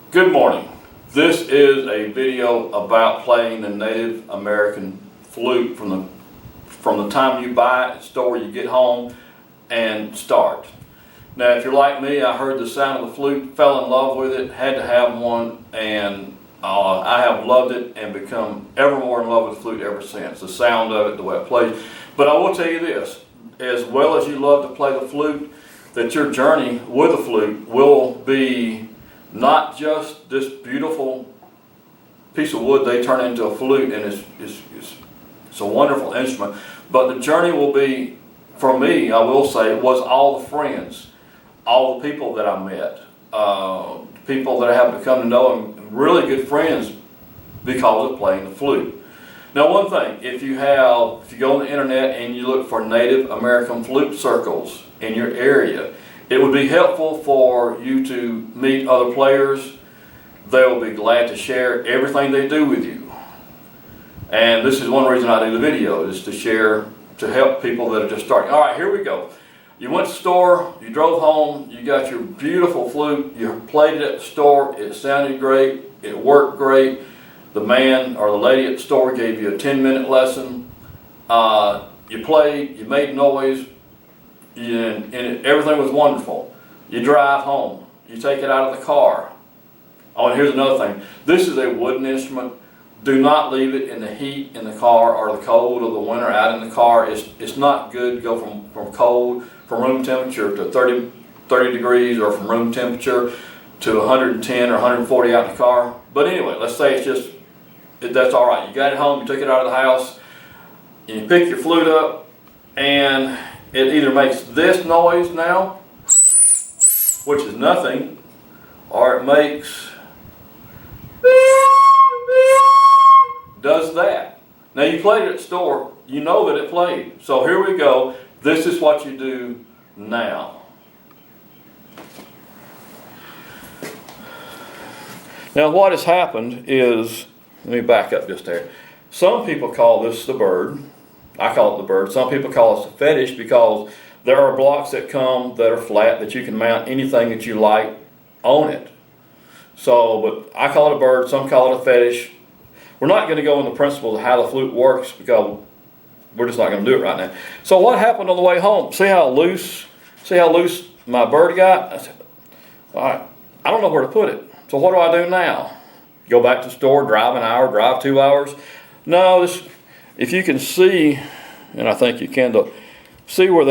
Good morning. This is a video about playing the Native American flute from the time you buy it at the store, you get home and start. Now if you're like me, I heard the sound of the flute, fell in love with it, had to have one, and I have loved it and become ever more in love with the flute ever since. The sound of it, the way it plays. But I will tell you this, as well as you love to play the flute, that your journey with the flute will be not just this beautiful piece of wood they turn into a flute, and it's a wonderful instrument, but the journey will be, for me, I will say, was all the friends, all the people that I met, people that I have become to know, and really good friends because of playing the flute. Now one thing, if you go on the internet and you look for Native American flute circles in your area, it would be helpful for you to meet other players. They will be glad to share everything they do with you. And this is one reason I do the video, is to share, to help people that are just starting. All right, here we go. You went to the store, you drove home, you got your beautiful flute, you played it at the store, it sounded great, it worked great. The man or the lady at the store gave you a 10-minute lesson. You played, you made noise, and everything was wonderful. You drive home, you take it out of the car. Oh, and here's another thing. This is a wooden instrument. Do not leave it in the heat in the car or the cold of the winter out in the car. It's not good to go from room temperature to 30 degrees, or from room temperature to 110 or 140 out in the car. But anyway, let's say that's all right. You got it home, you took it out of the house, and you pick your flute up, and it either makes this noise now, which is nothing, or it does that. Now you played it at the store, you know that it played. So here we go. This is what you do now. Now what has happened is, let me back up just there. Some people call this the bird. I call it the bird. Some people call it the fetish, because there are blocks that come that are flat that you can mount anything that you like on it. So, but I call it a bird, some call it a fetish. We're not going to go into the principles of how the flute works, because we're just not going to do it right now. So what happened on the way home? See how loose my bird got? I said, all right, I don't know where to put it. So what do I do now? Go back to the store, drive an hour, drive 2 hours? No, if you can see, and I think you can, see where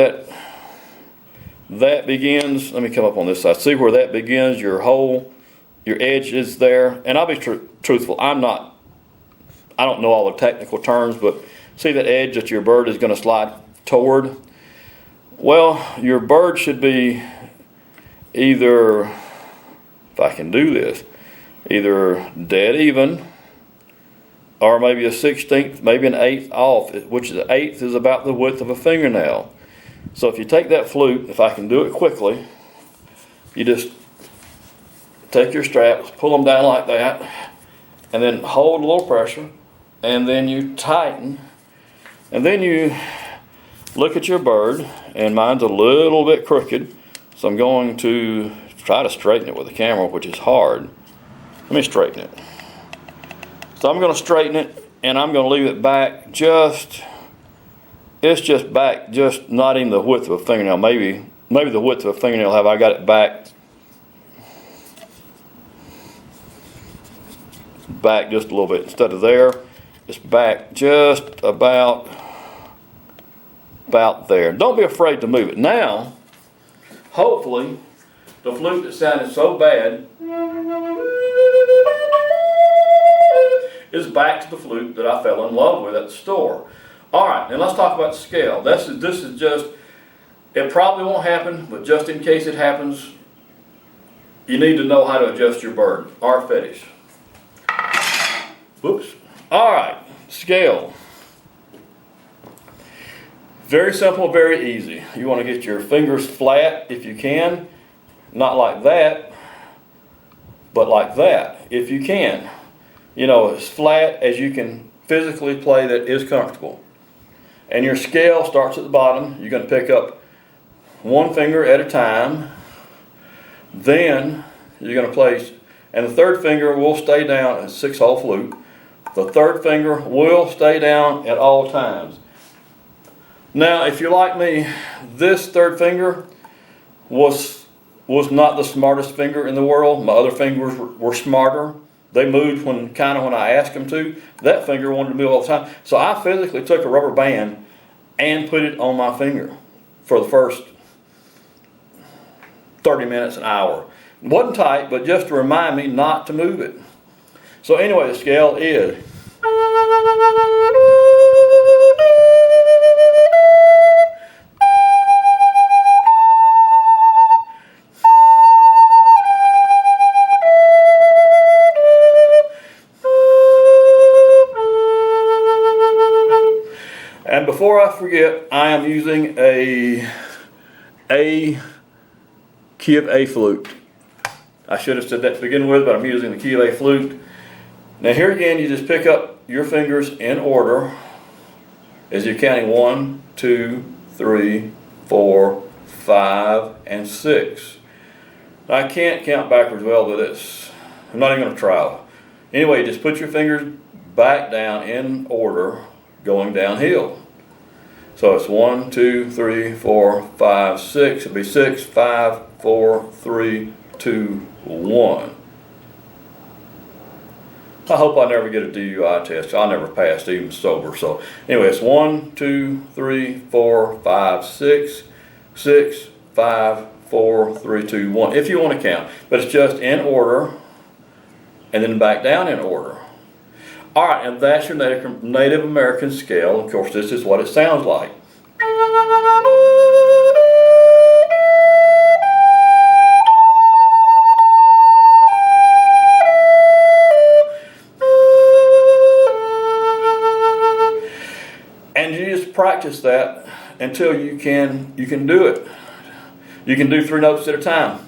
that begins. Let me come up on this side. See where that begins, your hole, your edge is there. And I'll be truthful, I don't know all the technical terms, but see that edge that your bird is going to slide toward? Well, your bird should be either, if I can do this, either dead even, or maybe a 1/16, maybe an 1/8 off, which the 1/8 is about the width of a fingernail. So if you take that flute, if I can do it quickly, you just take your straps, pull them down like that, and then hold a little pressure, and then you tighten, and then you look at your bird, and mine's a little bit crooked, so I'm going to try to straighten it with the camera, which is hard. Let me straighten it. So I'm going to straighten it, and I'm going to leave it back it's just back, just not even the width of a fingernail. Maybe the width of a fingernail. Have I got it back just a little bit? Instead of there, it's back just about there. Don't be afraid to move it. Now, hopefully, the flute that sounded so bad is back to the flute that I fell in love with at the store. All right, now let's talk about the scale. This is just, it probably won't happen, but just in case it happens, you need to know how to adjust your bird, or fetish. Whoops. All right, scale. Very simple, very easy. You want to get your fingers flat if you can. Not like that, but like that if you can. You know, as flat as you can physically play that is comfortable. And your scale starts at the bottom. You're going to pick up one finger at a time. Then you're going to place and the third finger will stay down. It's a 6-hole flute. The third finger will stay down at all times. Now, if you're like me, this third finger was not the smartest finger in the world. My other fingers were smarter. They moved when I asked them to. That finger wanted to move all the time. So I physically took a rubber band and put it on my finger for the first 30 minutes, an hour. It wasn't tight, but just to remind me not to move it. So anyway, the scale is. And before I forget, I am using a key of A flute. I should have said that to begin with, but I'm using the key of A flute. Now here again, you just pick up your fingers in order as you're counting 1, 2, 3, 4, 5, and 6. Now, I can't count backwards well with this. I'm not even going to try. Anyway, just put your fingers back down in order, going downhill. So it's 1, 2, 3, 4, 5, 6. It'll be 6, 5, 4, 3, 2, 1. I hope I never get a DUI test. I never passed even sober. So anyway, it's 1, 2, 3, 4, 5, 6, 6, 5, 4, 3, 2, 1. If you want to count, but it's just in order, and then back down in order. All right, and that's your Native American scale. Of course, this is what it sounds like. And you just practice that until you can do it. You can do 3 notes at a time.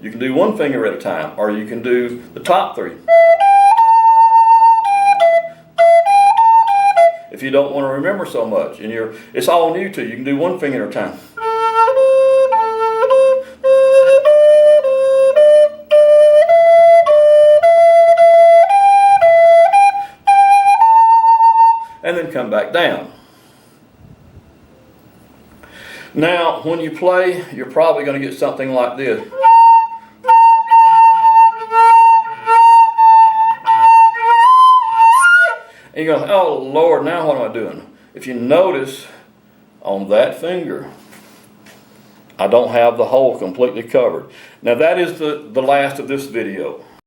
You can do 1 finger at a time, or you can do the top 3. If you don't want to remember so much, and it's all new to you, you can do 1 finger at a time. And then come back down. Now, when you play, you're probably going to get something like this. And you go, oh Lord, now what am I doing? If you notice on that finger, I don't have the hole completely covered. Now that is the last of this video.